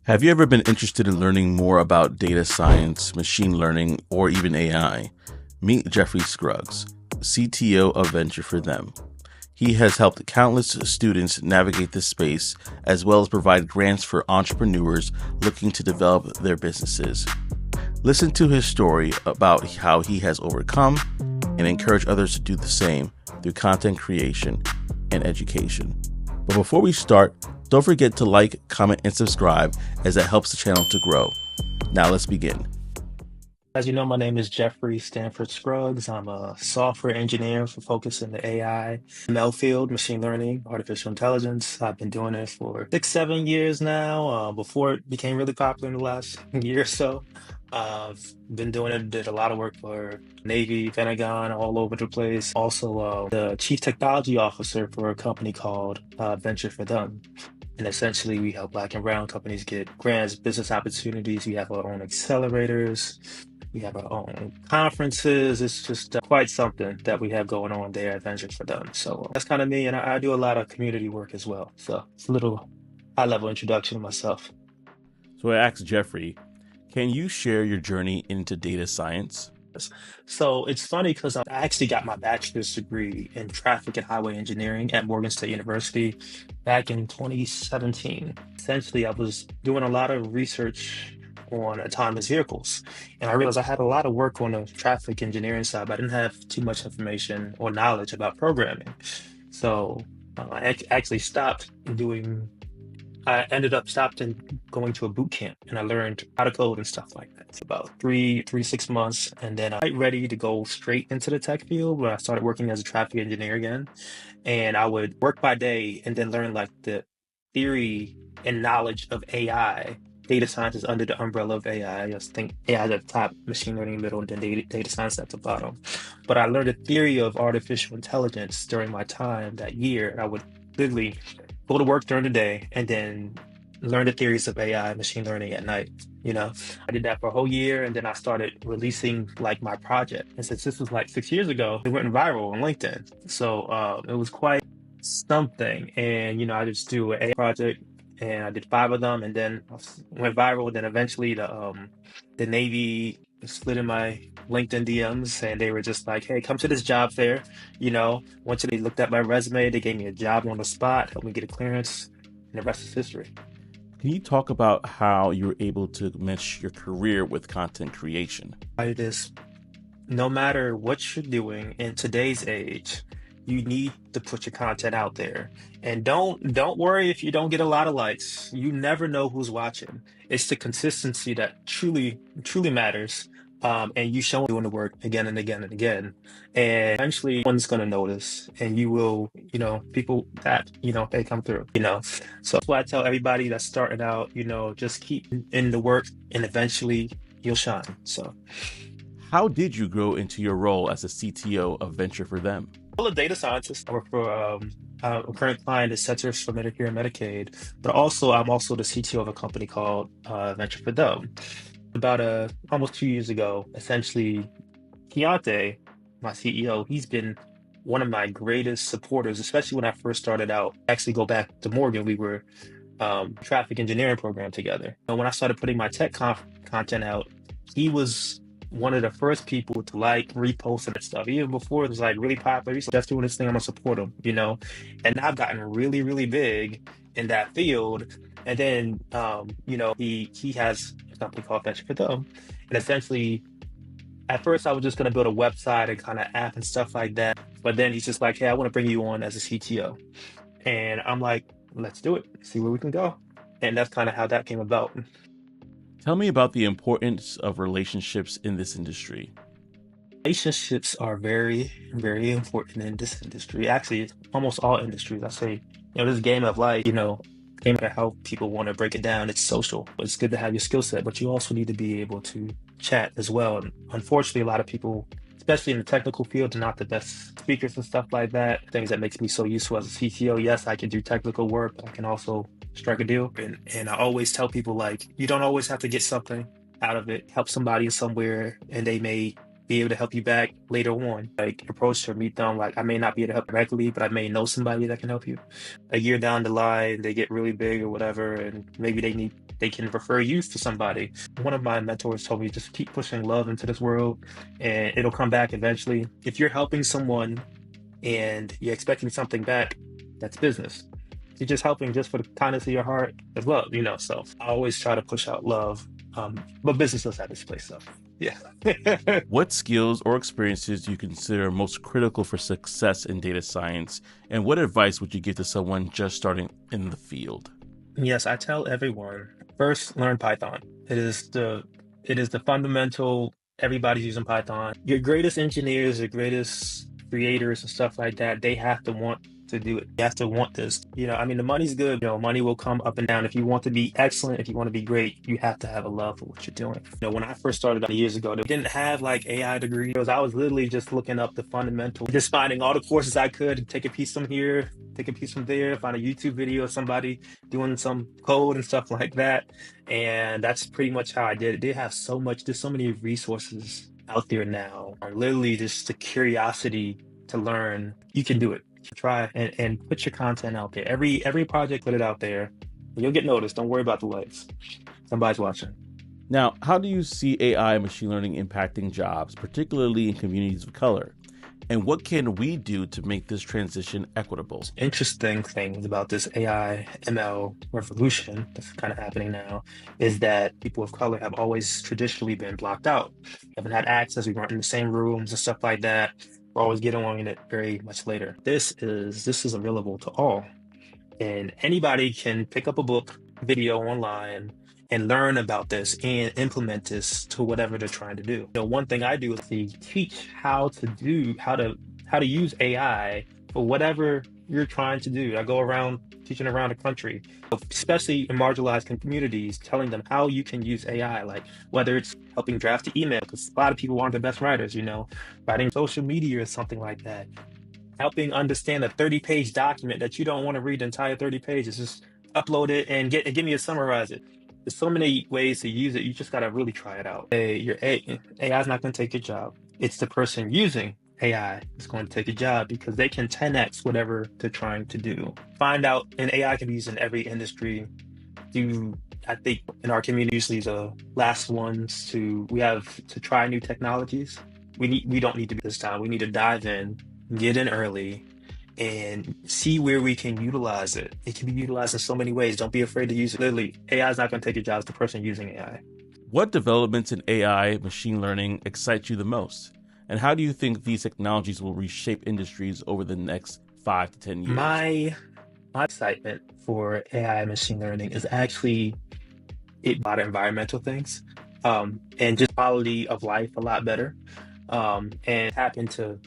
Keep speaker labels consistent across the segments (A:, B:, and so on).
A: Have you ever been interested in learning more about data science, machine learning, or even AI? Meet Jeffrey Scruggs, CTO of Venture for them. He has helped countless students navigate this space, as well as provide grants for entrepreneurs looking to develop their businesses. Listen to his story about how he has overcome and encourage others to do the same through content creation and education. But before we start, don't forget to like, comment, and subscribe, as that helps the channel to grow. Now let's begin.
B: As you know, my name is Jeffrey Stanford Scruggs. I'm a software engineer for focus in the AI, ML field, machine learning, artificial intelligence. I've been doing it for 6, 7 years now. Before it became really popular in the last year or so. I've been doing it, did a lot of work for Navy, Pentagon, all over the place. Also, the chief technology officer for a company called Venture for Them. And essentially, we help Black and brown companies get grants, business opportunities. We have our own accelerators. We have our own conferences. It's just quite something that we have going on there at Venture for Them. So that's kind of me. And I do a lot of community work as well. So it's a little high level introduction of myself.
A: So I asked Jeffrey, can you share your journey into data science?
B: So it's funny because I actually got my bachelor's degree in traffic and highway engineering at Morgan State University back in 2017. Essentially, I was doing a lot of research on autonomous vehicles, and I realized I had a lot of work on the traffic engineering side, but I didn't have too much information or knowledge about programming. So actually stopped doing I ended up stopped and going to a boot camp, and I learned how to code and stuff like that. It's about 6 months, and then I'm ready to go straight into the tech field. Where I started working as a traffic engineer again, and I would work by day and then learn like the theory and knowledge of AI. Data science is under the umbrella of AI. I just think AI is at the top, machine learning middle, and then data science at the bottom. But I learned the theory of artificial intelligence during my time that year. I would literally go to work during the day and then learn the theories of AI, machine learning at night. You know, I did that for a whole year, and then I started releasing like my project. And since this was like 6 years ago, it went viral on LinkedIn. So it was quite something. And I just do an AI project, and I did 5 of them, and then went viral. Then eventually the Navy slid in my LinkedIn DMs, and they were just like, "Hey, come to this job fair." Once they looked at my resume, they gave me a job on the spot, helped me get a clearance, and the rest is history.
A: Can you talk about how you were able to mesh your career with content creation?
B: It is no matter what you're doing in today's age, you need to put your content out there. And don't worry if you don't get a lot of likes. You never know who's watching. It's the consistency that truly matters. And you showing doing the work again and again and again. And eventually one's gonna notice, and you will, people that, they come through, So that's why I tell everybody that's starting out, just keep in the work, and eventually you'll shine. So
A: How did you grow into your role as a CTO of Venture for them?
B: I'm a data scientist. I work for a current client is Centers for Medicare and Medicaid, but also I'm also the CTO of a company called Venture for Them. About almost 2 years ago, essentially, Keontae, my CEO, he's been one of my greatest supporters, especially when I first started out. Actually, go back to Morgan, we were traffic engineering program together. And when I started putting my content out, he was one of the first people to like repost and stuff. Even before it was like really popular, he's like, "That's doing this thing, I'm gonna support him." And I've gotten really, really big in that field. And then he has a company called Venture for Them. And essentially at first I was just gonna build a website and kind of app and stuff like that. But then he's just like, "Hey, I want to bring you on as a CTO." And I'm like, "Let's do it, see where we can go." And that's kind of how that came about.
A: Tell me about the importance of relationships in this industry.
B: Relationships are very, very important in this industry. Actually, it's almost all industries. I say, this game of life, game of how people want to break it down, it's social. It's good to have your skill set, but you also need to be able to chat as well. And unfortunately, a lot of people, especially in the technical field, are not the best speakers and stuff like that. Things that makes me so useful as a CTO. Yes, I can do technical work, but I can also strike a deal. And I always tell people, like, you don't always have to get something out of it. Help somebody somewhere, and they may be able to help you back later on. Like, approach or meet them. Like, I may not be able to help directly, but I may know somebody that can help you. A year down the line, they get really big or whatever, and maybe they need they can refer you to somebody. One of my mentors told me just keep pushing love into this world and it'll come back eventually. If you're helping someone and you're expecting something back, that's business. You're just helping just for the kindness of your heart as well, you know. So I always try to push out love. But business does have its place, so yeah.
A: What skills or experiences do you consider most critical for success in data science? And what advice would you give to someone just starting in the field?
B: Yes, I tell everyone first learn Python. It is the fundamental. Everybody's using Python. Your greatest engineers, your greatest creators and stuff like that, they have to want to do it. You have to want this. You know, I mean, the money's good. You know, money will come up and down. If you want to be excellent, if you want to be great, you have to have a love for what you're doing. You know, when I first started years ago, they didn't have like AI degrees. I was literally just looking up the fundamentals, just finding all the courses I could, take a piece from here, take a piece from there, find a YouTube video of somebody doing some code and stuff like that. And that's pretty much how I did it. They have so much, there's so many resources out there now. Or literally just the curiosity to learn. You can do it. Try and put your content out there. Every project, put it out there. You'll get noticed. Don't worry about the likes. Somebody's watching.
A: Now, how do you see AI and machine learning impacting jobs, particularly in communities of color? And what can we do to make this transition equitable?
B: Interesting things about this AI ML revolution that's kind of happening now is that people of color have always traditionally been blocked out. Haven't had access, we weren't in the same rooms and stuff like that. We're always getting on it very much later. This is available to all. And anybody can pick up a book, video online, and learn about this and implement this to whatever they're trying to do. You know, one thing I do is to teach how to use AI for whatever you're trying to do. I go around teaching around the country, especially in marginalized communities, telling them how you can use AI, like whether it's helping draft the email, because a lot of people aren't the best writers, you know, writing social media or something like that, helping understand a 30-page document that you don't want to read the entire 30 pages. Just upload it and give me a summarize it. There's so many ways to use it. You just gotta really try it out. AI is not going to take your job. It's the person using AI is going to take your job because they can 10x whatever they're trying to do. Find out, and AI can be used in every industry. I think in our community, usually the last ones we have to try new technologies. We don't need to be this time. We need to dive in, get in early, and see where we can utilize it. It can be utilized in so many ways. Don't be afraid to use it. Literally, AI is not going to take your job. It's the person using AI.
A: What developments in AI, machine learning excite you the most? And how do you think these technologies will reshape industries over the next 5 to 10 years?
B: My excitement for AI and machine learning is actually a lot of environmental things, and just quality of life a lot better, and tap into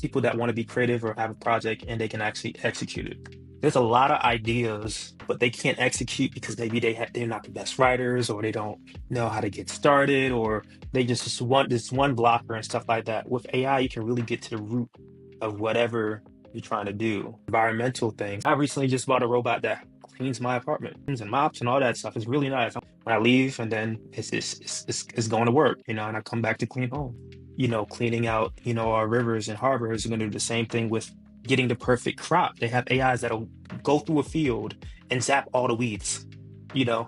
B: people that want to be creative or have a project and they can actually execute it. There's a lot of ideas, but they can't execute because maybe they're not the best writers, or they don't know how to get started, or they just want this one blocker and stuff like that. With AI, you can really get to the root of whatever you're trying to do. Environmental things. I recently just bought a robot that cleans my apartment and mops and all that stuff. It's really nice. When I leave and then it's going to work, you know, and I come back to clean home. You know, cleaning out, you know, our rivers and harbors are going to do the same thing with getting the perfect crop. They have AIs that'll go through a field and zap all the weeds. You know,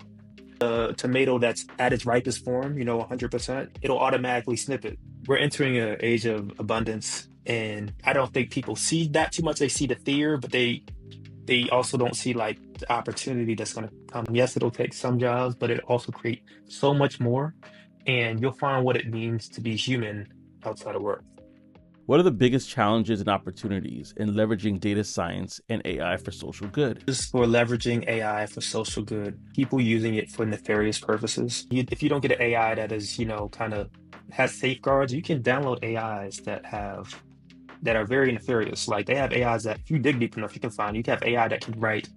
B: the tomato that's at its ripest form, you know, 100%, it'll automatically snip it. We're entering an age of abundance, and I don't think people see that too much. They see the fear, but they also don't see like the opportunity that's going to come. Yes, it'll take some jobs, but it also create so much more, and you'll find what it means to be human outside of work.
A: What are the biggest challenges and opportunities in leveraging data science and AI for social good?
B: Just for leveraging AI for social good, people using it for nefarious purposes. If you don't get an AI that is, you know, kind of has safeguards, you can download AIs that are very nefarious. Like they have AIs that, if you dig deep enough, you can have AI that can write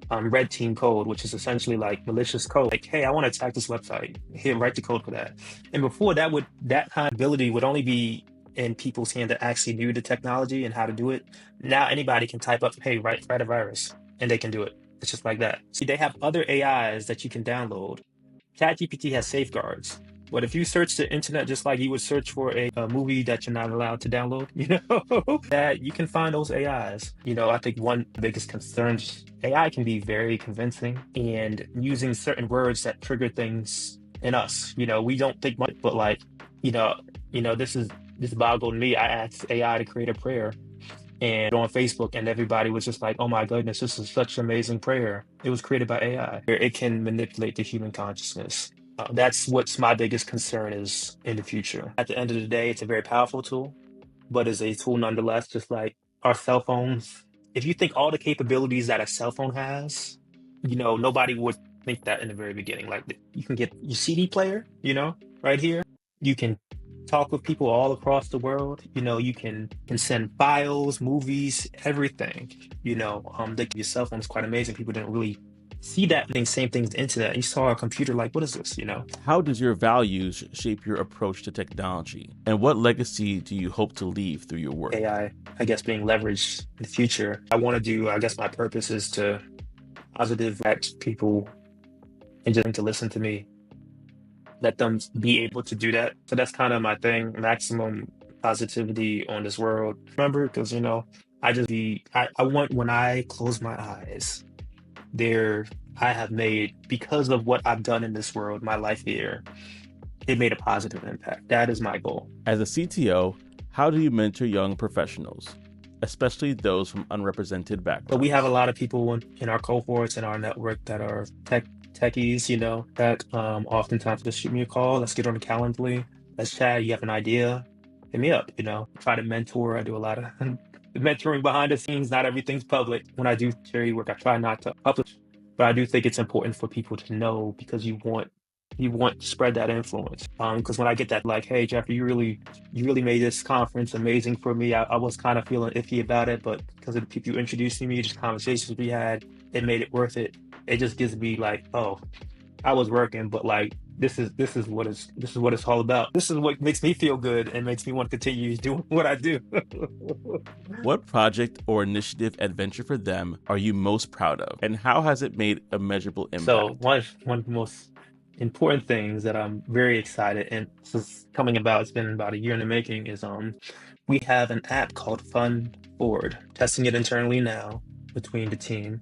B: red team code, which is essentially like malicious code. Like, hey, I want to attack this website. Here, write the code for that. And before that kind of ability would only be in people's hands that actually knew the technology and how to do it. Now anybody can type up, hey, write a virus, and they can do it. It's just like that. See, they have other AIs that you can download. ChatGPT has safeguards. But if you search the internet just like you would search for a movie that you're not allowed to download, you know, that you can find those AIs. You know, I think one of the biggest concerns, AI can be very convincing and using certain words that trigger things in us. You know, we don't think much, but like, you know, this boggled me. I asked AI to create a prayer and on Facebook, and everybody was just like, "Oh my goodness, this is such an amazing prayer." It was created by AI. It can manipulate the human consciousness. That's what's my biggest concern is in the future. At the end of the day, it's a very powerful tool, but it's a tool nonetheless, just like our cell phones. If you think all the capabilities that a cell phone has, you know, nobody would think that in the very beginning. Like you can get your CD player, you know, right here. You can talk with people all across the world. You know, you can send files, movies, everything. You know, your cell phone is quite amazing. People didn't really see that thing, same things the internet. You saw a computer like, what is this? You know,
A: How does your values shape your approach to technology? And what legacy do you hope to leave through your work?
B: AI, I guess, being leveraged in the future. I want to do, I guess my purpose is to positive impact people and just to listen to me, let them be able to do that. So that's kind of my thing, maximum positivity on this world. Remember, because you know, I want when I close my eyes, there I have made because of what I've done in this world, my life here, it made a positive impact. That is my goal.
A: As a CTO, how do you mentor young professionals, especially those from unrepresented
B: But we
A: backgrounds?
B: have a lot of people in our cohorts and our network that are techies, you know, that oftentimes just shoot me a call. Let's get on the Calendly. Let's chat. You have an idea? Hit me up, you know. Try to mentor. I do a lot of mentoring behind the scenes. Not everything's public. When I do charity work, I try not to publish, but I do think it's important for people to know because you want to spread that influence. Because when I get that, like, hey, Jeffrey, you really made this conference amazing for me. I was kind of feeling iffy about it, but because of the people you introduced me, just conversations we had, it made it worth it. It just gives me like, oh, I was working, but like this is what it's all about. This is what makes me feel good and makes me want to continue doing what I do.
A: What project or initiative at Venture for Them are you most proud of, and how has it made a measurable
B: So
A: impact?
B: one of the most important things that I'm very excited and this is coming about, it's been about a year in the making, is we have an app called Fun Forward, testing it internally now between the team.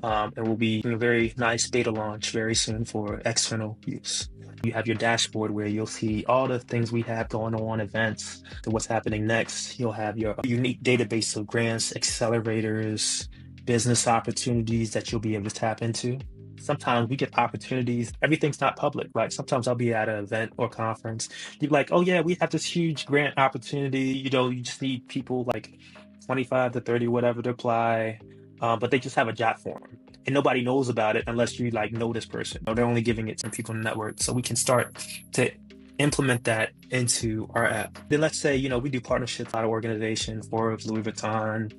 B: And we'll be doing a very nice beta launch very soon for external use. You have your dashboard where you'll see all the things we have going on, events, to what's happening next. You'll have your unique database of grants, accelerators, business opportunities that you'll be able to tap into. Sometimes we get opportunities, everything's not public. Like sometimes I'll be at an event or conference. You're like, oh yeah, we have this huge grant opportunity. You know, you just need people like 25 to 30, whatever, to apply. But they just have a job form and nobody knows about it unless you like know this person or they're only giving it to people in the network. So we can start to implement that into our app. Then let's say, you know, we do partnerships with a lot of organizations, Forbes, Louis Vuitton,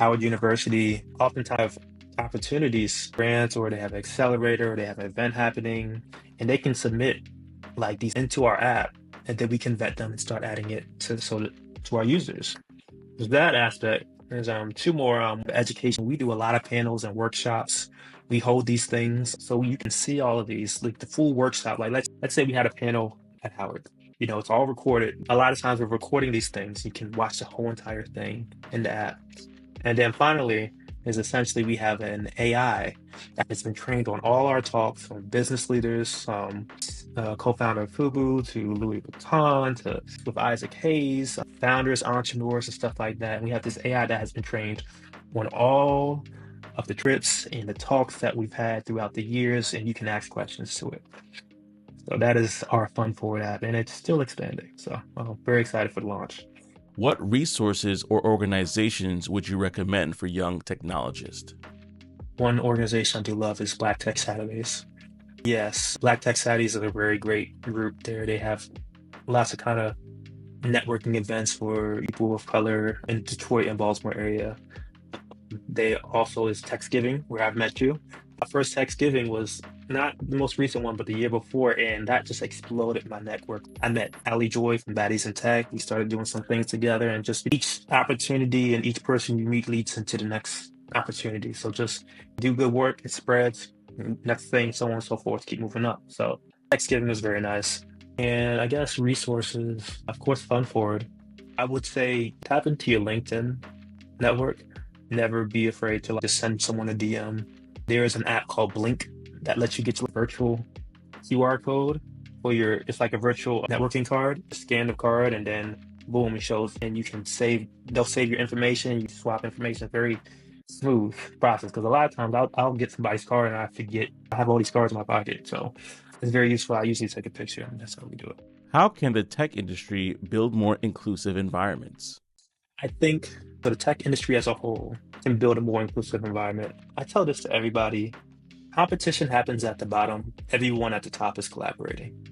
B: Howard University, oftentimes have opportunities, grants, or they have an accelerator, or they have an event happening, and they can submit like these into our app, and then we can vet them and start adding it to our users. There's that aspect. There's two more education. We do a lot of panels and workshops. We hold these things so you can see all of these, like the full workshop. Like let's say we had a panel at Howard. You know, it's all recorded. A lot of times we're recording these things. You can watch the whole entire thing in the app. And then finally, is essentially we have an AI that has been trained on all our talks from business leaders, co-founder of Fubu to Louis Vuitton to with Isaac Hayes, founders, entrepreneurs, and stuff like that. And we have this AI that has been trained on all of the trips and the talks that we've had throughout the years, and you can ask questions to it. So that is our Fun Forward app, and it's still expanding. So I'm very excited for the launch.
A: What resources or organizations would you recommend for young technologists?
B: One organization I do love is Black Tech Saturdays. Yes, Black Tech Saturdays is a very great group there. They have lots of kind of networking events for people of color in Detroit and Baltimore area. They also is Thanksgiving, where I've met you. My first Thanksgiving was not the most recent one, but the year before, and that just exploded my network. I met Ali Joy from Baddies in Tech. We started doing some things together, and just each opportunity and each person you meet leads into the next opportunity. So just do good work, it spreads. Next thing, so on and so forth, keep moving up. So Thanksgiving was very nice. And I guess resources, of course, fun forward. I would say tap into your LinkedIn network. Never be afraid to like just send someone a DM. There is an app called Blink that lets you get your virtual QR code for your, it's like a virtual networking card. Scan the card and then boom, it shows and you can save, they'll save your information. You swap information, very smooth process. Because a lot of times I'll get somebody's card and I forget I have all these cards in my pocket. So it's very useful. I usually take a picture and that's how we do it.
A: How can the tech industry build more inclusive environments?
B: I think for the tech industry as a whole can build a more inclusive environment. I tell this to everybody. Competition happens at the bottom. Everyone at the top is collaborating.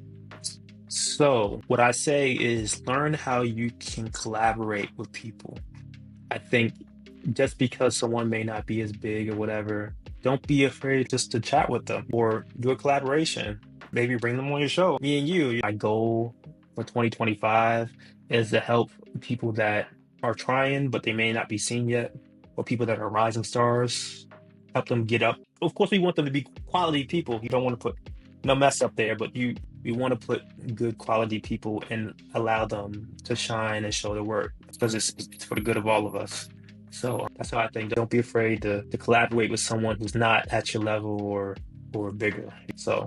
B: So what I say is learn how you can collaborate with people. I think just because someone may not be as big or whatever, don't be afraid just to chat with them or do a collaboration. Maybe bring them on your show. Me and you. My goal for 2025 is to help people that are trying, but they may not be seen yet, or people that are rising stars, help them get up. Of course, we want them to be quality people. You don't want to put no mess up there, but you want to put good quality people and allow them to shine and show their work because it's for the good of all of us. So that's how I think. Don't be afraid to collaborate with someone who's not at your level or bigger. So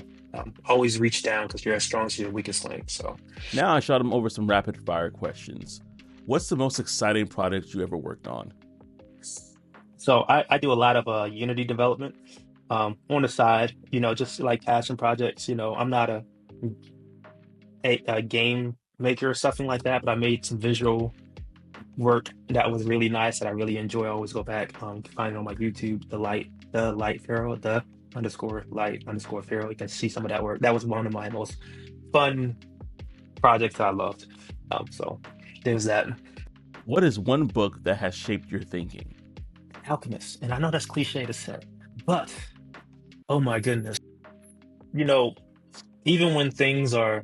B: always reach down because you're as strong as your weakest link. So
A: Now I shot him over some rapid fire questions. What's the most exciting product you ever worked on?
B: I do a lot of Unity development on the side. Just like passion projects. I'm not a game maker or something like that, but I made some visual work that was really nice that I really enjoy. I always go back, find it on my YouTube, the light Pharaoh, the underscore light underscore Pharaoh. You can see some of that work. That was one of my most fun projects I loved. So there's that.
A: What is one book that has shaped your thinking?
B: Alchemist. And I know that's cliche to say, but oh my goodness. You know, even when things are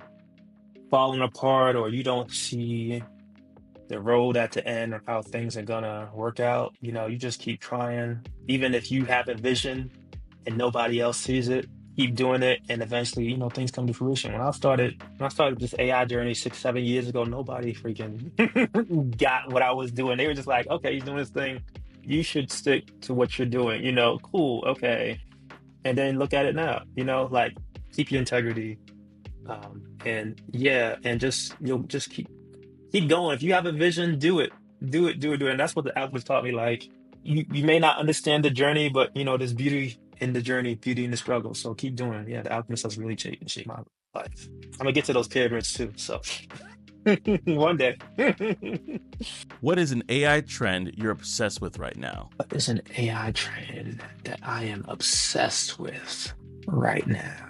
B: falling apart or you don't see the road at the end of how things are gonna work out, you just keep trying. Even if you have a vision and nobody else sees it, keep doing it, and eventually, things come to fruition. When I started this AI journey 6, 7 years ago, nobody freaking got what I was doing. They were just like, okay, you're doing this thing. You should stick to what you're doing, cool, okay. And then look at it now, like keep your integrity. And yeah, and just you'll just keep going. If you have a vision, do it. Do it, do it, do it. And that's what the Alchemist taught me. Like you may not understand the journey, but there's beauty in the journey, beauty in the struggle. So keep doing it. Yeah, the Alchemist has really shaped my life. I'm gonna get to those pyramids too. So one day.
A: What is an AI trend you're obsessed with right now?
B: What is an AI trend that I am obsessed with right now?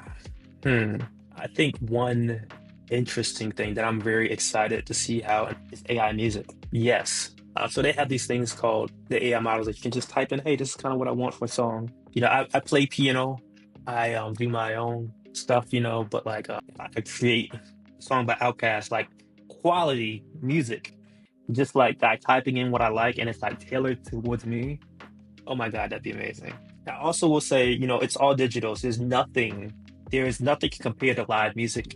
B: I think one interesting thing that I'm very excited to see how is AI music. Yes. So they have these things called the AI models that you can just type in, hey, this is kind of what I want for a song. I play piano. I do my own stuff, but like I could create a song by Outkast, like quality music, just like typing in what I like and it's like tailored towards me. Oh my God, that'd be amazing. I also will say, it's all digital. So there is nothing compared to live music.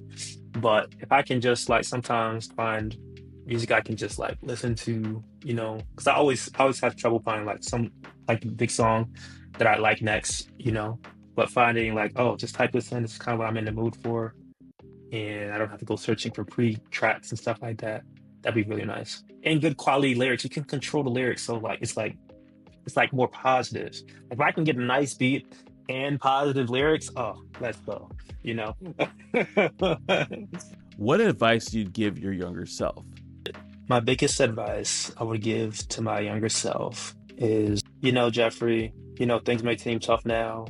B: But if I can just like sometimes find music I can just like listen to, because I always have trouble finding like some like big song that I like next, but finding like, oh, just type this in, this is kind of what I'm in the mood for. And I don't have to go searching for pre-tracks and stuff like that. That'd be really nice. And good quality lyrics. You can control the lyrics. So like it's like more positive. If I can get a nice beat and positive lyrics, oh, let's go. You know.
A: What advice you'd give your younger self?
B: My biggest advice I would give to my younger self is, Jeffrey, things may seem tough now,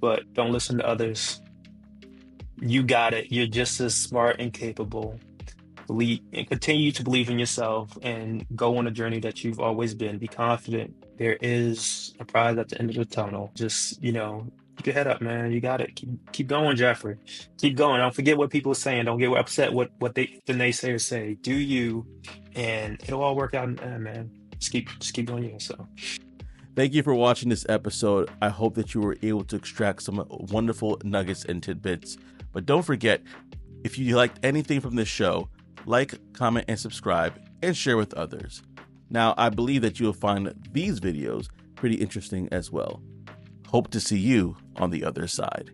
B: but don't listen to others. You got it. You're just as smart and capable. Believe and continue to believe in yourself and go on a journey that you've always been. Be confident. There is a prize at the end of the tunnel. Just, keep your head up, man. You got it. Keep going, Jeffrey. Keep going. Don't forget what people are saying. Don't get upset the naysayers say. Do you, and it'll all work out in the end, man. Just keep doing you. So.
A: Thank you for watching this episode. I hope that you were able to extract some wonderful nuggets and tidbits. But don't forget, If you liked anything from this show, like, comment, and subscribe, and share with others. Now, I believe that you will find these videos pretty interesting as well. Hope to see you on the other side.